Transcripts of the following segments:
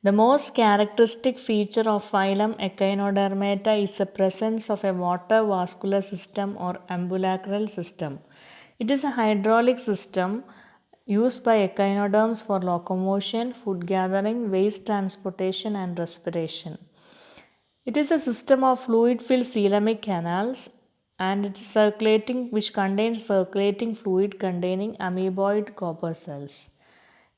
The most characteristic feature of phylum Echinodermata is the presence of a water vascular system or ambulacral system. It is a hydraulic system used by echinoderms for locomotion, food gathering, waste transportation, and respiration. It is a system of fluid-filled coelomic canals and it is circulating which contains circulating fluid containing amoeboid corpuscles.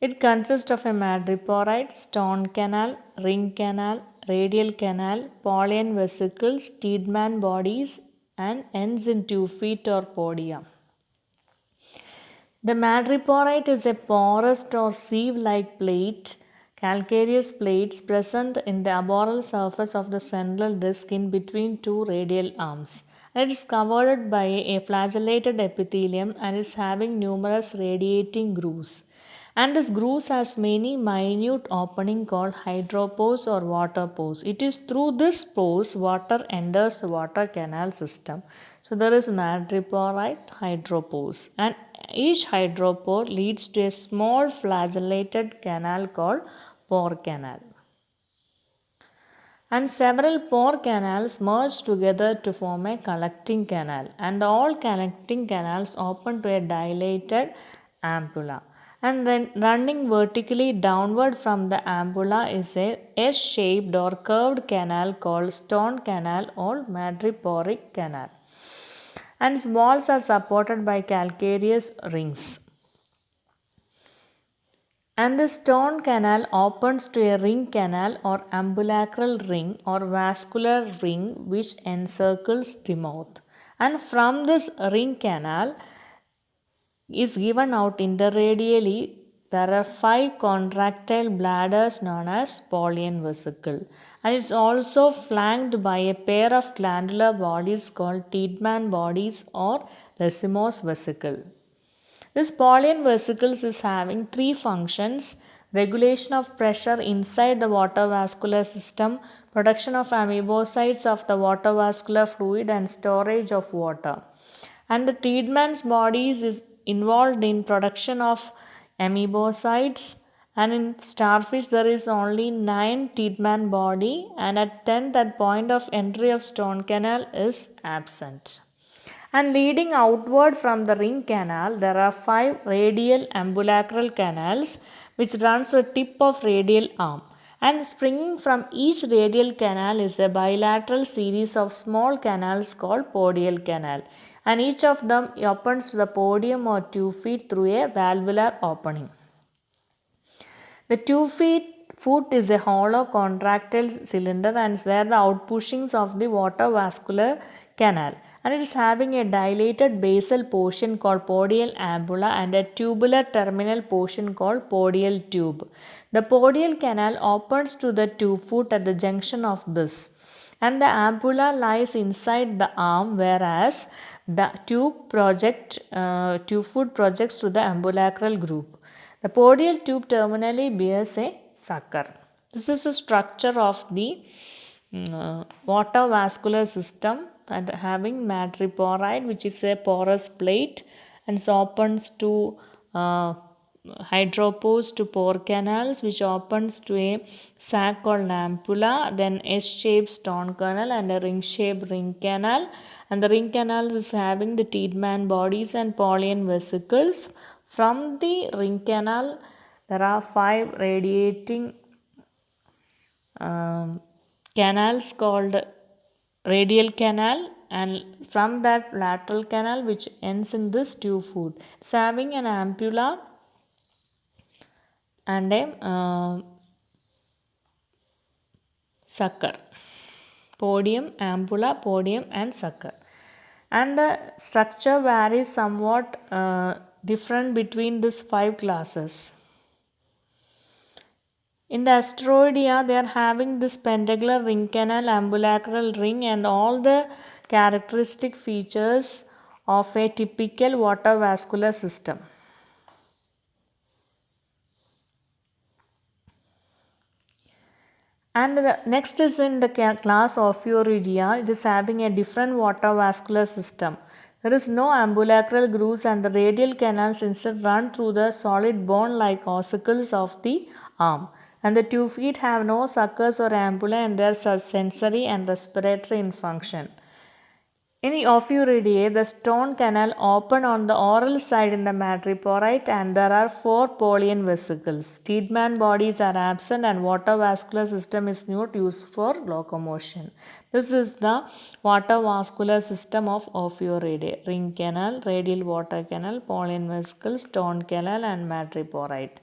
It consists of a madreporite, stone canal, ring canal, radial canal, Paulian vesicles, Tiedemann bodies, and ends in 2 feet or podia. The madreporite is a porous or sieve-like plate, calcareous plates present in the arboreal surface of the central disc in between two radial arms. It is covered by a flagellated epithelium and is having numerous radiating grooves. And this grooves has many minute opening called hydropores or water pores. It is through this pores water enters the water canal system. So there is madreporite hydropores and each hydropore leads to a small flagellated canal called pore canal. And several pore canals merge together to form a collecting canal and all collecting canals open to a dilated ampulla. And then running vertically downward from the ampulla is a S-shaped or curved canal called stone canal or madreporic canal. And its walls are supported by calcareous rings. And the stone canal opens to a ring canal or ambulacral ring or vascular ring which encircles the mouth. And from this ring canal is given out interradially. There are 5 contractile bladders known as Paulian vesicle. And it's also flanked by a pair of glandular bodies called Tiedemann bodies or racemose vesicle. This Paulian vesicles is having 3 functions: regulation of pressure inside the water vascular system, production of amoebocytes of the water vascular fluid, and storage of water. And the Tiedemann bodies is involved in production of amoebocytes, and in starfish there is only 9 Tiedemann body, and at 10th that point of entry of stone canal is absent. And leading outward from the ring canal, there are 5 radial ambulacral canals which runs to the tip of radial arm. And springing from each radial canal is a bilateral series of small canals called podial canal. And each of them opens to the podium or 2 feet through a valvular opening. The 2 feet foot is a hollow contractile cylinder and there the outpushings of the water vascular canal, and it is having a dilated basal portion called podial ampulla and a tubular terminal portion called podial tube. The podial canal opens to the 2 foot at the junction of this, and the ampulla lies inside the arm, whereas the tube foot projects to the ambulacral group. The podial tube terminally bears a sucker. This is the structure of the water vascular system and having madreporite, which is a porous plate and it opens to hydropores to pore canals, which opens to a sac called ampulla, then S-shaped stone canal and a ring-shaped ring canal. And the ring canal is having the Tiedemann bodies and Paulian vesicles. From the ring canal, there are 5 radiating canals called radial canal, and from that lateral canal which ends in this tube foot. It's having an ampulla and a sucker. Podium, ampulla, podium and sucker. And the structure varies somewhat different between these 5 classes. In the Asteroidea, they are having this pentagonal ring canal, ambulacral ring and all the characteristic features of a typical water vascular system. And the next is in the class Ophiuridea. It is having a different water vascular system. There is no ambulacral grooves and the radial canals instead run through the solid bone like ossicles of the arm. And the 2 feet have no suckers or ampulla and they are sensory and respiratory in function. In Ophiuridae, the stone canal open on the oral side in the madreporite and there are 4 Polian vesicles. Tiedemann bodies are absent and water vascular system is not used for locomotion. This is the water vascular system of Ophiuridae. Ring canal, radial water canal, Polian vesicles, stone canal and madreporite.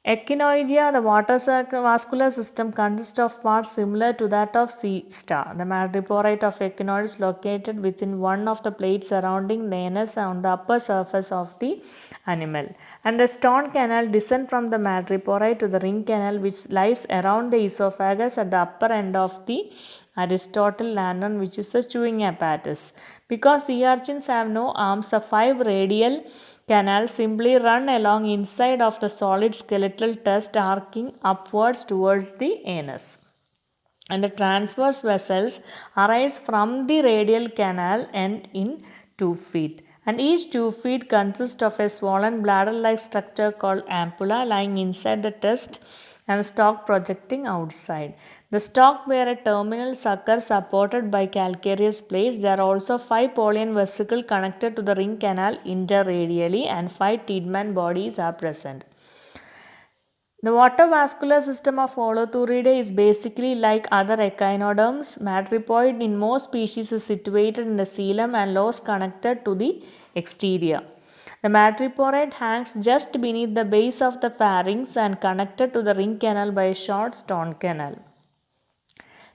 Echinoidea, the water vascular system consists of parts similar to that of sea star. The madreporite of echinoid is located within one of the plates surrounding the anus on the upper surface of the animal. And the stone canal descends from the madreporite to the ring canal which lies around the esophagus at the upper end of the Aristotle lantern, which is the chewing apparatus. Because sea urchins have no arms, the 5 radial canals simply run along inside of the solid skeletal tusk arcing upwards towards the anus. And the transverse vessels arise from the radial canal end in 2 feet. And each 2 feet consists of a swollen bladder-like structure called ampulla lying inside the tusk and stalk projecting outside. The stalk bear a terminal sucker supported by calcareous plates. There are also 5 Polian vesicles connected to the ring canal interradially and 5 Tiedemann bodies are present. The water vascular system of Holothuridae is basically like other echinoderms. Madrepoid in most species is situated in the coelom and lost connected to the exterior. The madreporite hangs just beneath the base of the pharynx and connected to the ring canal by a short stone canal.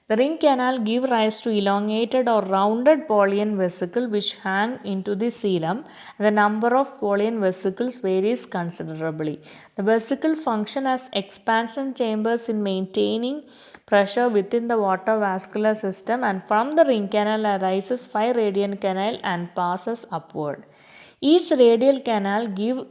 The ring canal gives rise to elongated or rounded Polian vesicles which hang into the coelom. The number of Polian vesicles varies considerably. The vesicles function as expansion chambers in maintaining pressure within the water vascular system, and from the ring canal arises 5 radial canals and passes upward. Each radial canal gives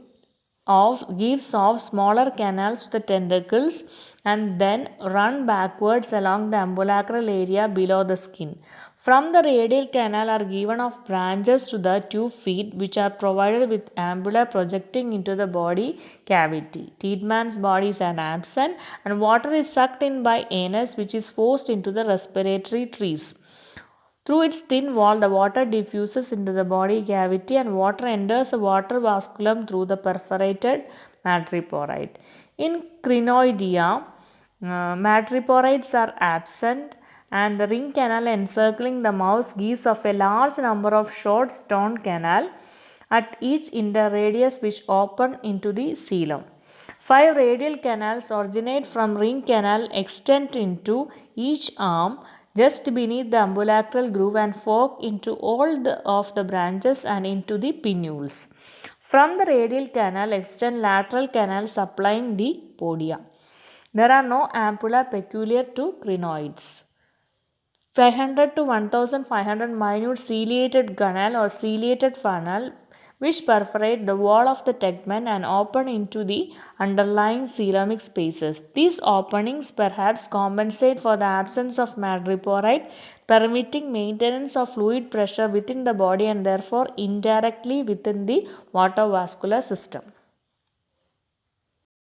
off smaller canals to the tentacles and then run backwards along the ambulacral area below the skin. From the radial canal are given off branches to the 2 feet which are provided with ampulla projecting into the body cavity. Tiedemann's bodies are absent and water is sucked in by anus which is forced into the respiratory trees. Through its thin wall, the water diffuses into the body cavity and water enters the water vasculum through the perforated madreporite. In Crinoidea, madreporites are absent and the ring canal encircling the mouth gives off a large number of short stone canals at each interradius which open into the coelom. 5 radial canals originate from ring canal, extend into each arm just beneath the ambulacral groove and fork into all of the branches and into the pinnules. From the radial canal extend lateral canals supplying the podia. There are no ampulla peculiar to crinoids. 500 to 1500 minute ciliated canal or ciliated funnel which perforate the wall of the tegmen and open into the underlying coelomic spaces. These openings perhaps compensate for the absence of madreporite, permitting maintenance of fluid pressure within the body and therefore indirectly within the water vascular system.